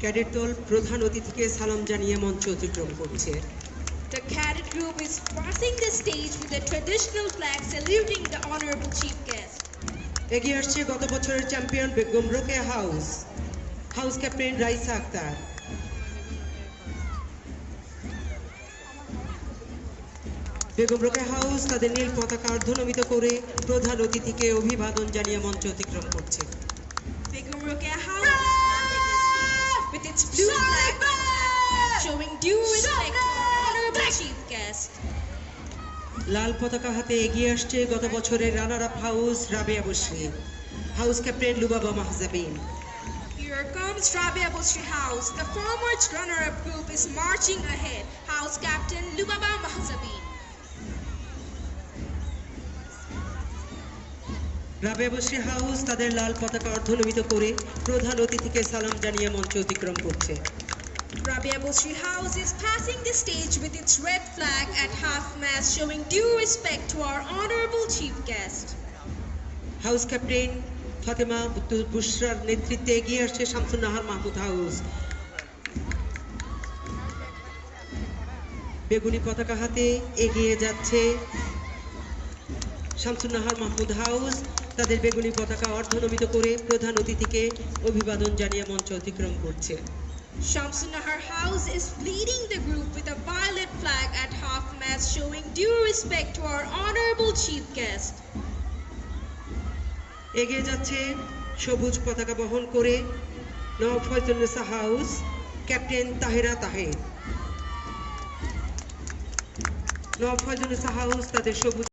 Cadet দল প্রধান অতিথিকে সালাম জানিয়ে মঞ্চ অতিক্রম করছে। The cadet group is passing the stage with a traditional flag saluting the honorable chief guest. এগিয়ে আসছে গত বছরের champion Begum Rokeya house, house captain Raisa Akter. Begum Rokeya house তাদের নীল পতাকা অর্ধনমিত করে প্রধান অতিথিকে অভিবাদন জানিয়ে মঞ্চ অতিক্রম করছে। Begum Rokeya House is passing the stage with its blue flag showing due respect to our honorable chief guest. লাল পতাকা হাতে এগিয়ে আসছে গত বছরের runner up house Rabia Basri, house captain Lubaba Mahjabin. Here comes Rabia Busri House. The former runner-up group is marching ahead. House Captain Lubaba Mahzabin. Rabeya Basri house তাদের লাল পতাকা অর্ধনমিত করে প্রধান অতিথিকে সালাম জানিয়ে মঞ্চ অতিক্রম করছে। Rabia Busri House is passing the stage with its red flag at half-mast showing due respect to our honorable chief guest. House captain Fatema বুশরার নেতৃত্বে এগিয়ে আসছে শামসুন নাহার মাহমুদ হাউস। বেগুনি পতাকা হাতে এগিয়ে যাচ্ছে শামসুন নাহার মাহমুদ হাউস, তাদের বেগুনি পতাকা অর্ধনমিত করে প্রধান অতিথিকে অভিবাদন জানিয়ে মঞ্চ অতিক্রম করছে। Shamsun Nahar House is leading the group with a violet flag at half-mast showing due respect to our honorable chief guest. এগিয়ে যাচ্ছে সবুজ পতাকা বহন করে Nawab Faizunnesa house, captain Tahera Taher. Nawab Faizunnesa house তাদের সবুজ